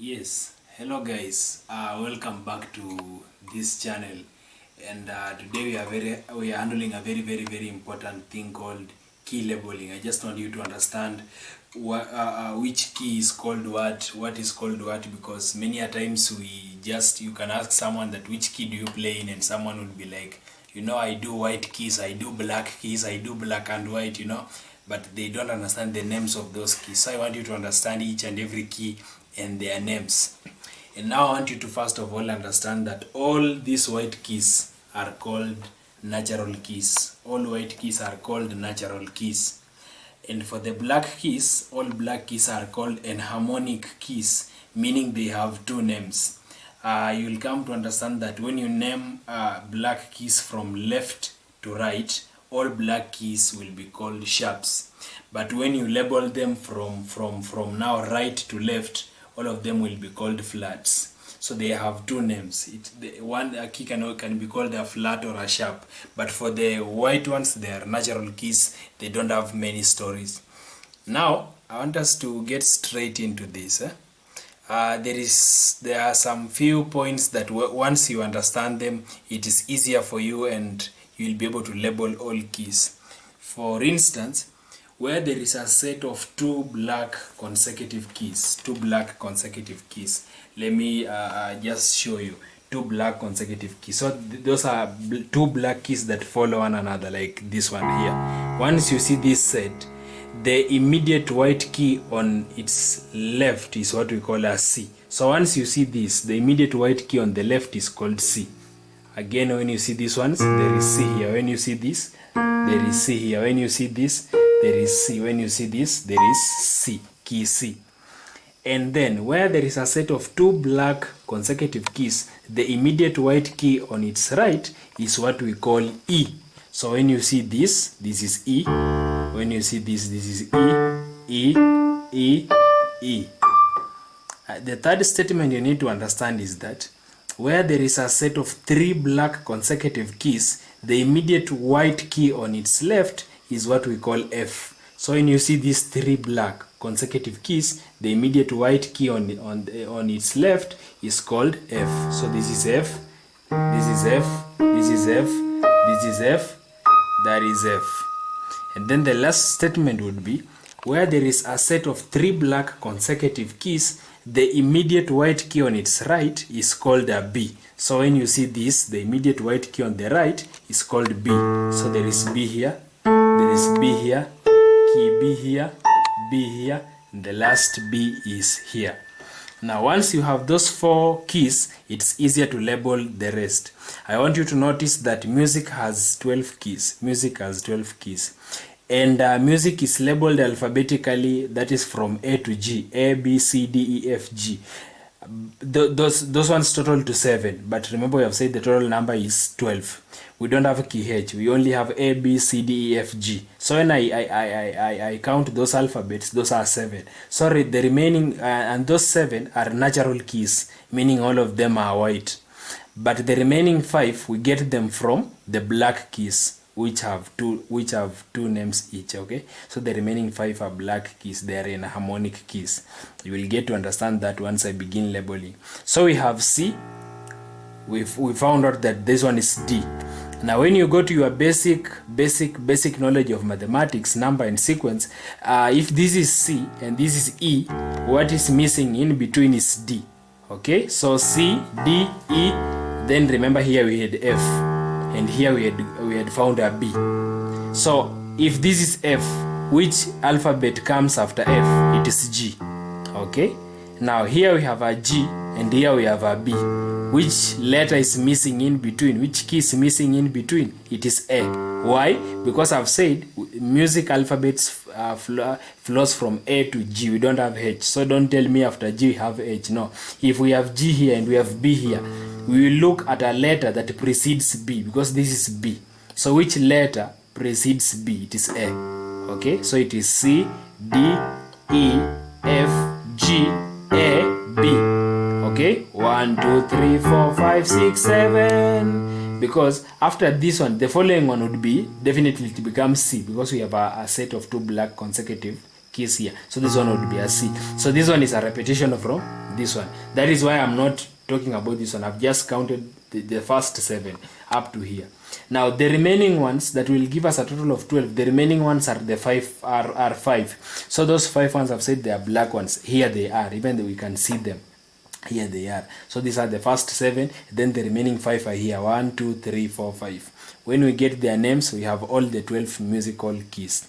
Yes, hello guys. Welcome back to this channel. And today we are handling a very important thing called key labeling. I just want you to understand which key is called what is called what, because many a times you can ask someone that which key do you play in, and someone would be like, I do white keys, I do black keys, I do black and white, but they don't understand the names of those keys. So I want you to understand each and every key and their names. And now I want you to first of all understand that all these white keys are called natural keys. All white keys are called natural keys. And for the black keys, all black keys are called enharmonic keys, meaning they have two names. You'll come to understand that when you name black keys from left to right, all black keys will be called sharps. But when you label them from now right to left, all of them will be called flats. So they have two names. One key can be called a flat or a sharp. But for the white ones, they are natural keys. They don't have many stories. Now, I want us to get straight into this. There are some few points that once you understand them, it is easier for you and you'll be able to label all keys. For instance, where there is a set of two black consecutive keys, let me just show you two black consecutive keys. So those are two black keys that follow one another, like this one here. Once you see this set, the immediate white key on its left is what we call a C. So once you see this, the immediate white key on the left is called C. Again, when you see these ones, there is C here. When you see this, there is C here. When you see this, there is C. When you see this, there is C, key C. And then where there is a set of two black consecutive keys, the immediate white key on its right is what we call E. So when you see this is E. When you see this is E, E, E, E. The third statement you need to understand is that where there is a set of three black consecutive keys, the immediate white key on its left is what we call F. So when you see these three black consecutive keys, the immediate white key on its left is called F. So this is F, this is F, this is F, this is F, that is F. And then the last statement would be where there is a set of three black consecutive keys, the immediate white key on its right is called a B. So when you see this, the immediate white key on the right is called B. So there is B here, there is B here, key B here, and the last B is here. Now once you have those four keys, it's easier to label the rest. I want you to notice that music has 12 keys. Music has 12 keys. And music is labeled alphabetically, that is from A to G, A, B, C, D, E, F, G. Those ones total to 7, but remember we have said the total number is 12. We don't have a key H, we only have A, B, C, D, E, F, G. So when I count those alphabets, those are 7. Sorry, the remaining, and those 7 are natural keys, meaning all of them are white. But the remaining 5, we get them from the black keys, which have two names each. Okay, so the remaining 5 are black keys. They are enharmonic keys. You will get to understand that once I begin labeling. So we have C. We found out that this one is D. Now when you go to your basic knowledge of mathematics, number and sequence, if this is C and this is E, what is missing in between is D. Okay, so C, D, E, then remember here we had F, and here we had found a B. So if this is F, which alphabet comes after F? It is G. Okay, now here we have a G and here we have a B. Which letter is missing in between? Which key is missing in between? It is A. Why? Because I've said music alphabets flows from A to G. We don't have H. So don't tell me after G we have H. No. If we have G here and we have B here, we will look at a letter that precedes B, because this is B. So which letter precedes B? It is A. Okay, so it is C, D, E, F, G, A, B. Okay, 1, 2, 3, 4, 5, 6, 7. Because after this one, the following one would be definitely to become C, because we have a set of two black consecutive keys here. So this one would be a C. So this one is a repetition from this one. That is why I'm not talking about this one. I've just counted the first 7 up to here. Now the remaining ones that will give us a total of 12, the remaining ones are the 5 are 5. So those 5 ones I've said they are black ones. Here they are, even though we can see them. Here they are. So these are the first 7, then the remaining 5 are here. 1, 2, 3, 4, 5. When we get their names, we have all the 12 musical keys.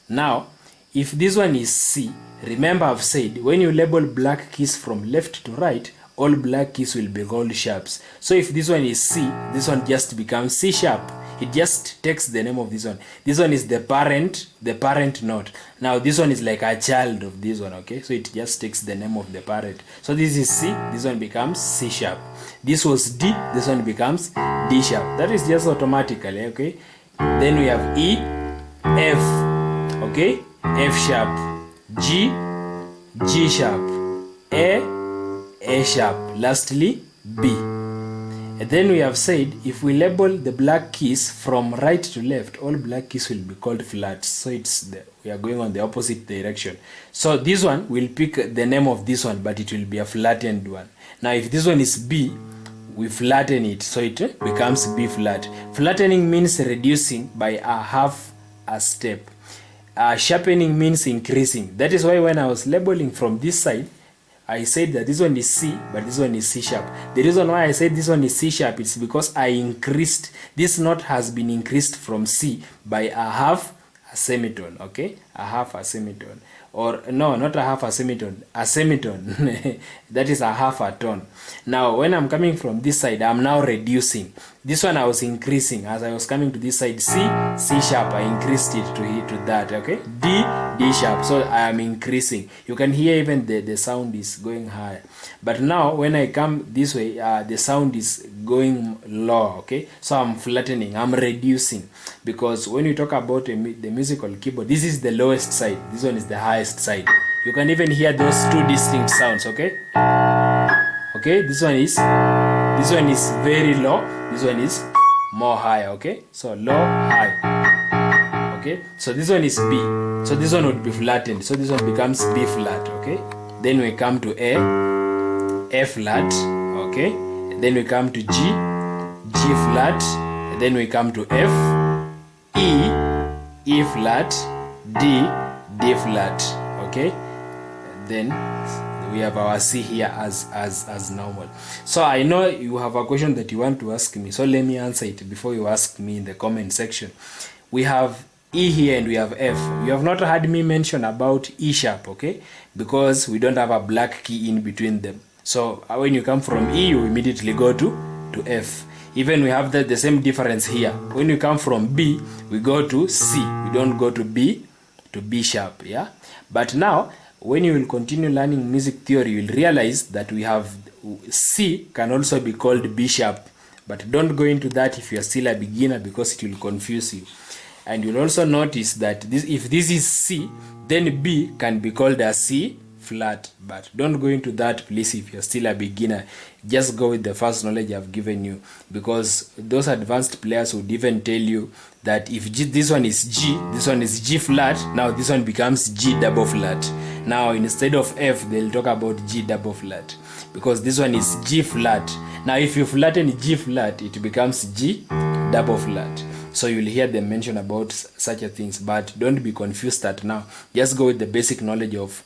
Now, if this one is C, remember I've said when you label black keys from left to right, all black keys will be called sharps. So if this one is C, this one just becomes C sharp. It just takes the name of this one. This one is the parent note. Now this one is like a child of this one, okay? So it just takes the name of the parent. So this is C, this one becomes C sharp. This was D, this one becomes D sharp. That is just automatically, okay? Then we have E, F, okay? F sharp, G, G sharp, A sharp, lastly B. And then we have said if we label the black keys from right to left, all black keys will be called flats. So we are going on the opposite direction. So this one will pick the name of this one, but it will be a flattened one. Now if this one is B, we flatten it, so it becomes B flat. Flattening means reducing by a half a step. Sharpening means increasing. That is why when I was labeling from this side, I said that this one is C, but this one is C sharp. The reason why I said this one is C sharp is because I increased, this note has been increased from C by a half a semitone, okay? A half a semitone. Or no, not a half a semitone, a semitone. That is a half a tone. Now, when I'm coming from this side, I'm now reducing. This one I was increasing. As I was coming to this side, C sharp, I increased it to that, okay? D sharp, so I am increasing. You can hear even the sound is going higher. But now, when I come this way, the sound is going low, okay? So I'm flattening, I'm reducing. Because when you talk about the musical keyboard, this is the lowest side. This one is the highest side. You can even hear those 2 distinct sounds, okay? Okay, this one is very low, this one is more higher, okay? So low, high. Okay, so this one is B. So this one would be flattened. So this one becomes B flat, okay? Then we come to A, F flat, okay? Then we come to G, G flat. Then we come to F, E flat, D flat, okay? Then we have our C here as normal. So I know you have a question that you want to ask me, so let me answer it before you ask me in the comment section. We have E here and we have F. You have not heard me mention about E sharp, okay? Because we don't have a black key in between them. So when you come from E, you immediately go to F. Even we have the same difference here. When you come from B, we go to C. We don't go to B sharp, yeah? But now, when you will continue learning music theory, you will realize that we have C can also be called B sharp. But don't go into that if you are still a beginner, because it will confuse you. And you'll also notice that if this is C, then B can be called a C flat. But don't go into that, please, if you're still a beginner. Just go with the first knowledge I've given you, because those advanced players would even tell you that if this one is G, this one is G flat, now this one becomes G double flat. Now instead of F, they'll talk about G double flat, because this one is G flat. Now if you flatten G flat, it becomes G double flat. So you'll hear them mention about such a things, but don't be confused at now. Just go with the basic knowledge of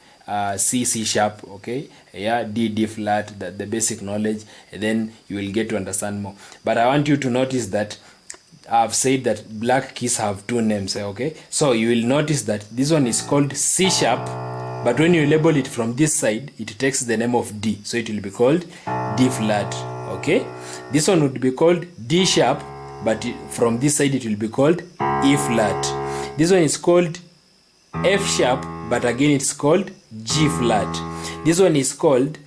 C sharp, okay? Yeah, D flat, the basic knowledge, and then you will get to understand more. But I want you to notice that I've said that black keys have 2 names, okay? So you will notice that this one is called C sharp, but when you label it from this side, it takes the name of D, so it will be called D flat, okay? This one would be called D sharp, but from this side it will be called E flat. This one is called F sharp, but again it's called G flat. This one is called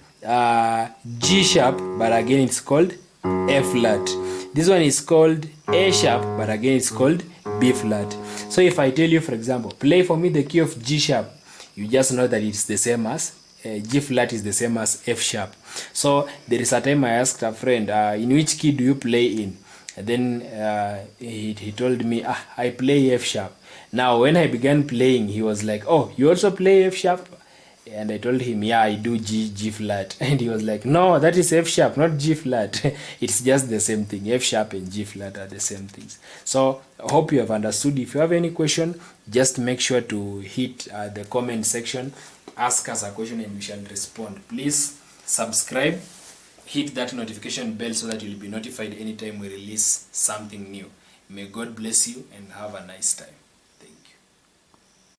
G sharp, but again it's called F flat. This one is called A sharp, but again it's called B flat. So if I tell you, for example, play for me the key of G sharp, you just know that it's the same as G flat is the same as F sharp. So there is a time I asked a friend, in which key do you play in? And then he told me, I play F sharp. Now when I began playing, he was like, oh, you also play F sharp? And I told him, yeah, I do G flat. And he was like, no, that is F sharp, not G flat. It's just the same thing. F sharp and G flat are the same things. So I hope you have understood. If you have any question, just make sure to hit the comment section, ask us a question, and we shall respond. Please subscribe, hit that notification bell so that you'll be notified anytime we release something new. May God bless you and have a nice time.